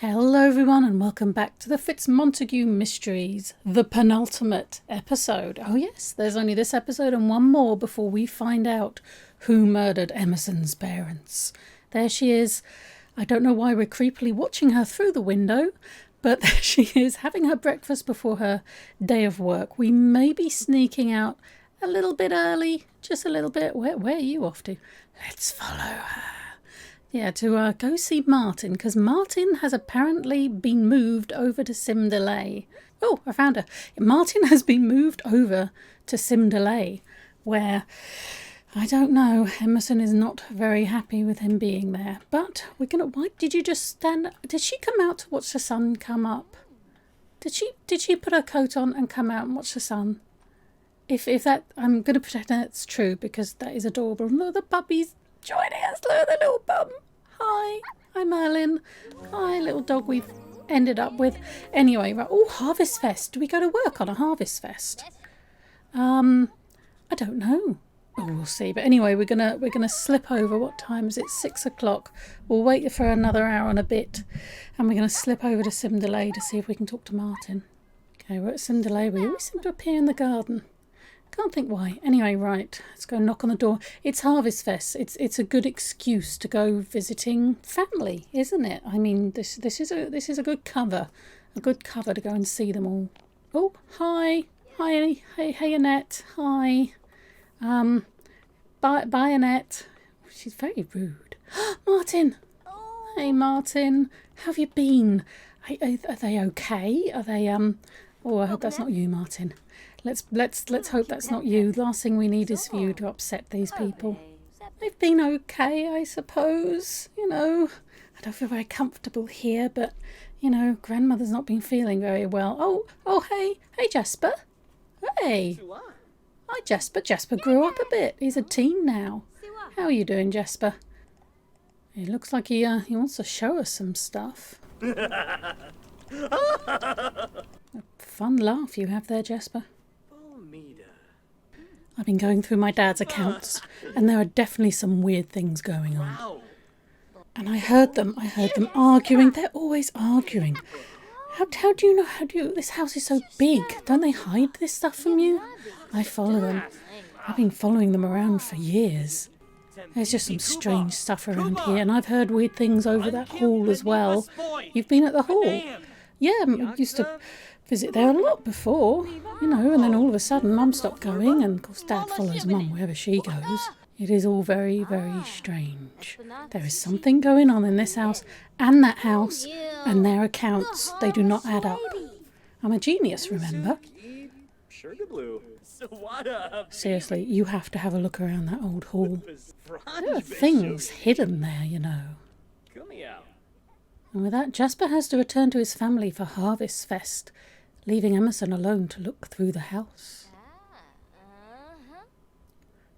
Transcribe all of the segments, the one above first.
Hello everyone and welcome back to the Fitzmontegue Mysteries, the penultimate episode. Oh yes, there's only this episode and one more before we find out who murdered Emerson's parents. There she is. I don't know why we're creepily watching her through the window, but there she is having her breakfast before her day of work. We may be sneaking out a little bit early, just a little bit. Where are you off to? Let's follow her. Yeah, to go see Martin, because Martin has apparently been moved over to Simdelay. Oh, I found her. Martin has been moved over to Simdelay, where, I don't know, Emerson is not very happy with him being there. But we're going to... Why did you just stand... Did she come out to watch the sun come up? Did she put her coat on and come out and watch the sun? If that... I'm going to pretend that's true, because that is adorable. Look, the puppy's joining us. Look at the little bum. Hi, I'm Merlin. Hi, little dog we've ended up with. Anyway, right. Oh, Harvest Fest. Do we go to work on a Harvest Fest? I don't know. Oh, we'll see. But anyway, we're gonna slip over. What time is it? 6 o'clock. We'll wait for another hour and a bit, and we're gonna slip over to Simdelay to see if we can talk to Martin. Okay, we're at Simdelay. We always seem to appear in the garden. Can't think why. Anyway, right, let's go knock on the door. It's Harvest Fest. It's a good excuse to go visiting family, isn't it? I mean, this is a good cover, to go and see them all. Oh, hi, hey, Annette. Hi, bye, Annette. She's very rude. Martin. Hey, Martin. How have you been? Are they okay? Are they Oh, I hope that's not you, Martin. Let's hope that's not you. The last thing we need is for you to upset these people. They've been okay, I suppose. You know, I don't feel very comfortable here, but, you know, grandmother's not been feeling very well. Oh, hey, Jasper. Hey. Hi, Jasper. Jasper grew up a bit. He's a teen now. How are you doing, Jasper? It looks like he wants to show us some stuff. A fun laugh you have there, Jasper. I've been going through my dad's accounts, and there are definitely some weird things going on. And I heard them arguing. They're always arguing. How do you know? This house is so big. Don't they hide this stuff from you? I follow them. I've been following them around for years. There's just some strange stuff around here, and I've heard weird things over that hall as well. You've been at the hall? Yeah, I used to visit there a lot before, you know, and then all of a sudden Mum stopped going, and of course Dad follows Mum wherever she goes. It is all very, very strange. There is something going on in this house and that house, and their accounts, they do not add up. I'm a genius, remember? Seriously, you have to have a look around that old hall. There are things hidden there, you know. And with that, Jasper has to return to his family for Harvest Fest, leaving Emerson alone to look through the house.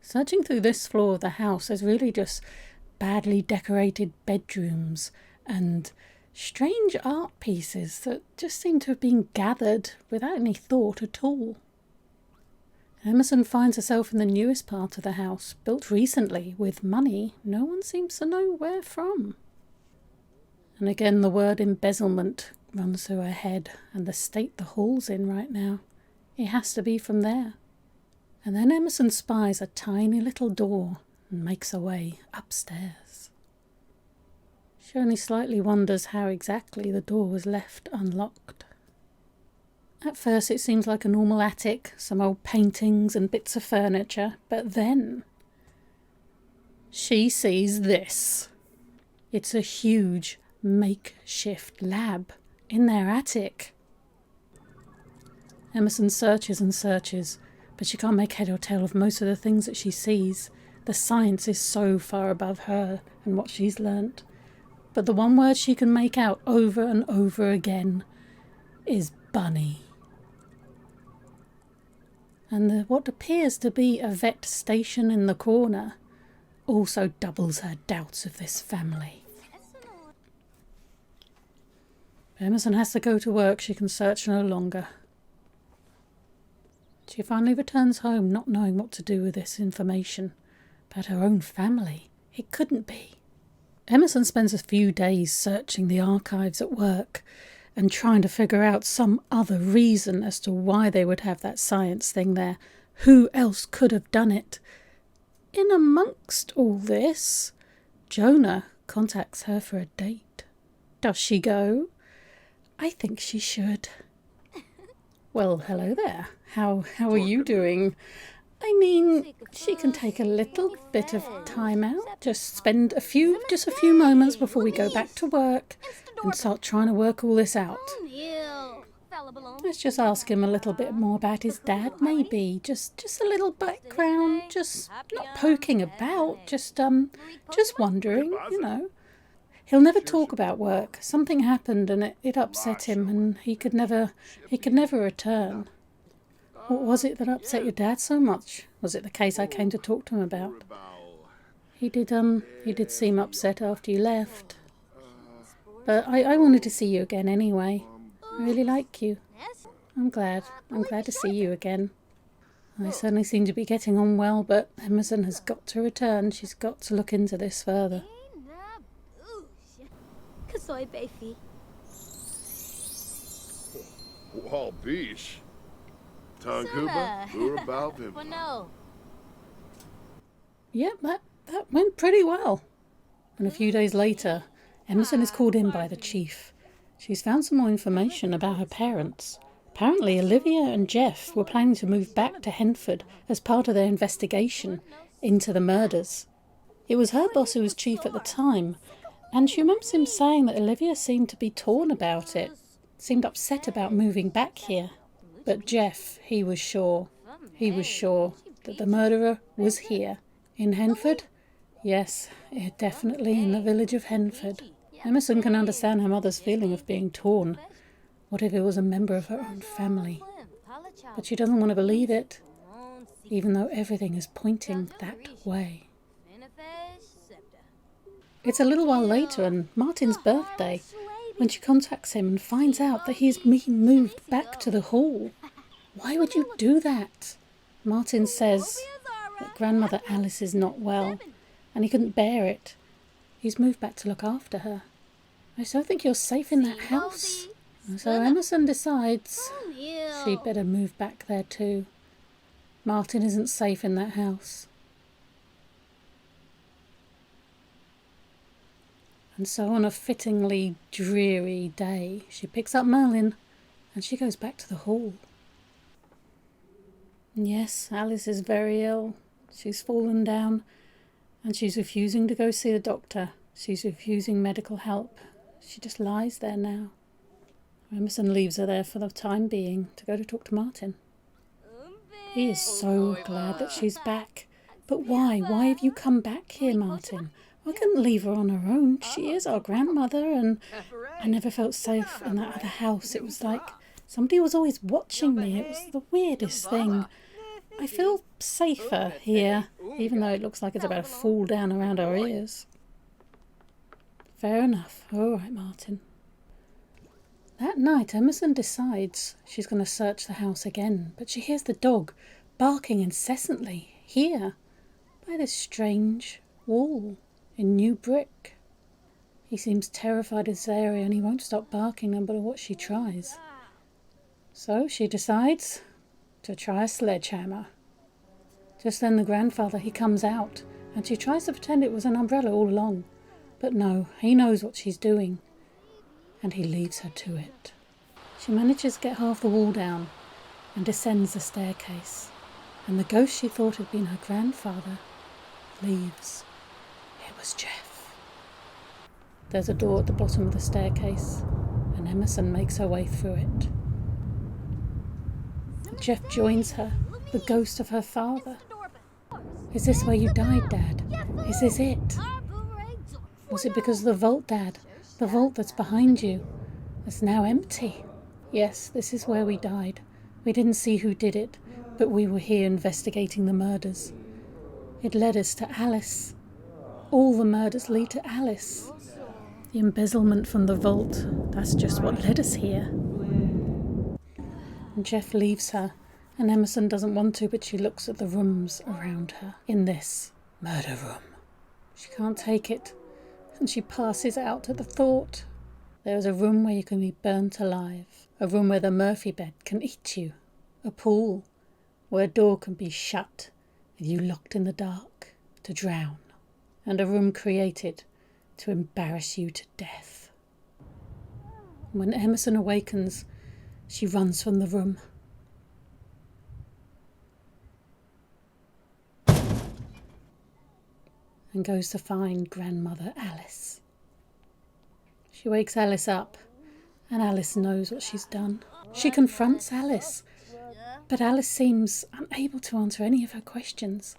Searching through this floor of the house, there's really just badly decorated bedrooms and strange art pieces that just seem to have been gathered without any thought at all. Emerson finds herself in the newest part of the house, built recently with money no one seems to know where from. And again the word embezzlement runs through her head, and the state the hall's in right now. It has to be from there. And then Emerson spies a tiny little door and makes her way upstairs. She only slightly wonders how exactly the door was left unlocked. At first it seems like a normal attic, some old paintings and bits of furniture, but then she sees this. It's a huge makeshift lab in their attic. Emerson searches and searches, but she can't make head or tail of most of the things that she sees. The science is so far above her and what she's learnt. But the one word she can make out over and over again is bunny. And what appears to be a vet station in the corner also doubles her doubts of this family. Emerson has to go to work. She can search no longer. She finally returns home, not knowing what to do with this information about her own family. It couldn't be. Emerson spends a few days searching the archives at work and trying to figure out some other reason as to why they would have that science thing there. Who else could have done it? In amongst all this, Jonah contacts her for a date. Does she go? I think she should. Well, hello there. How are you doing? I mean, she can take a little bit of time out. Just spend a few moments before we go back to work and start trying to work all this out. Let's just ask him a little bit more about his dad, maybe. Just a little background. Just not poking about. Just wondering, you know. He'll never talk about work. Something happened and it upset him, and he could never return. What was it that upset your dad so much? Was it the case I came to talk to him about? He did seem upset after you left. But I wanted to see you again anyway. I really like you. I'm glad to see you again. I certainly seem to be getting on well, but Emerson has got to return. She's got to look into this further. Wal bish. Tankuba, Yep, that went pretty well. And a few days later, Emerson is called in by the chief. She's found some more information about her parents. Apparently, Olivia and Jeff were planning to move back to Henford as part of their investigation into the murders. It was her boss who was chief at the time, and she remembers him saying that Olivia seemed to be torn about it, seemed upset about moving back here. But Jeff, he was sure that the murderer was here. In Henford? Yes, definitely in the village of Henford. Emerson can understand her mother's feeling of being torn. What if it was a member of her own family? But she doesn't want to believe it, even though everything is pointing that way. It's a little while later, and Martin's birthday, when she contacts him and finds out that he's being moved back to the hall. Why would you do that? Martin says that grandmother Alice is not well, and he couldn't bear it. He's moved back to look after her. I so think you're safe in that house. And so Emerson decides she'd better move back there too. Martin isn't safe in that house. And so on a fittingly dreary day, she picks up Merlin and she goes back to the hall. Yes, Alice is very ill. She's fallen down and she's refusing to go see the doctor. She's refusing medical help. She just lies there now. Emerson leaves her there for the time being to go to talk to Martin. He is so glad that she's back. But why? Why have you come back here, Martin? I couldn't leave her on her own. She is our grandmother, and I never felt safe in that other house. It was like somebody was always watching me. It was the weirdest thing. I feel safer here, even though it looks like it's about to fall down around our ears. Fair enough. All right, Martin. That night, Emerson decides she's going to search the house again, but she hears the dog barking incessantly here, by this strange wall in new brick. He seems terrified of this area and he won't stop barking no matter what she tries. So she decides to try a sledgehammer. Just then the grandfather, he comes out and she tries to pretend it was an umbrella all along. But no, he knows what she's doing and he leaves her to it. She manages to get half the wall down and descends the staircase, and the ghost she thought had been her grandfather leaves. It was Jeff. There's a door at the bottom of the staircase, and Emerson makes her way through it. Jeff joins her, the ghost of her father. Is this where you died, Dad? Is this it? Was it because of the vault, Dad? The vault that's behind you. It's now empty. Yes, this is where we died. We didn't see who did it, but we were here investigating the murders. It led us to Alice. All the murders lead to Alice. The embezzlement from the vault, that's just what led us here. And Jeff leaves her, and Emerson doesn't want to, but she looks at the rooms around her in this murder room. She can't take it. and she passes out at the thought. There is a room where you can be burnt alive, a room where the Murphy bed can eat you, a pool where a door can be shut with you locked in the dark to drown, and a room created to embarrass you to death. When Emerson awakens, she runs from the room. And goes to find Grandmother Alice. She wakes Alice up, and Alice knows what she's done. She confronts Alice, but Alice seems unable to answer any of her questions.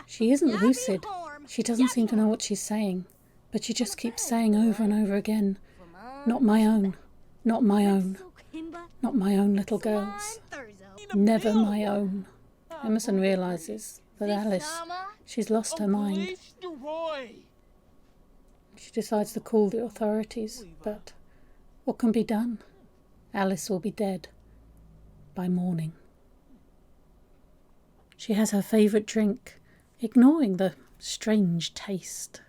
She isn't lucid. She doesn't seem to know what she's saying, but she just keeps saying over and over again, "Not my own, not my own, not my own little girls, never my own." Emerson realises that Alice, she's lost her mind. She decides to call the authorities, but what can be done? Alice will be dead by morning. She has her favourite drink, ignoring the strange taste.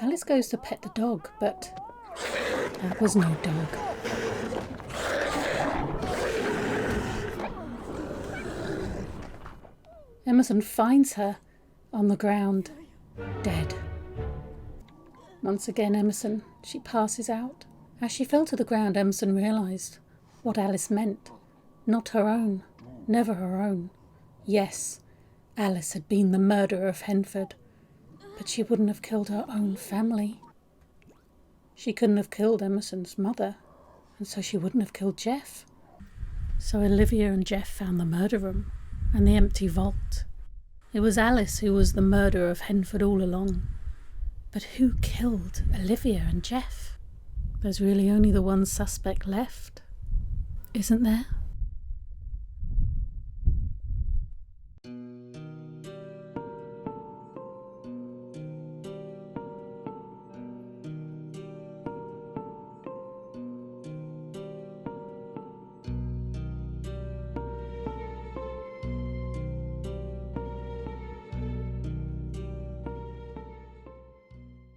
Alice goes to pet the dog, but that was no dog. Emerson finds her on the ground, dead. Once again, Emerson, she passes out. As she fell to the ground, Emerson realised what Alice meant. Not her own, never her own. Yes, Alice had been the murderer of Henford, but she wouldn't have killed her own family. She couldn't have killed Emerson's mother, and so she wouldn't have killed Jeff. So Olivia and Jeff found the murder room and the empty vault. It was Alice who was the murderer of Henford all along. But who killed Olivia and Jeff? There's really only the one suspect left, isn't there?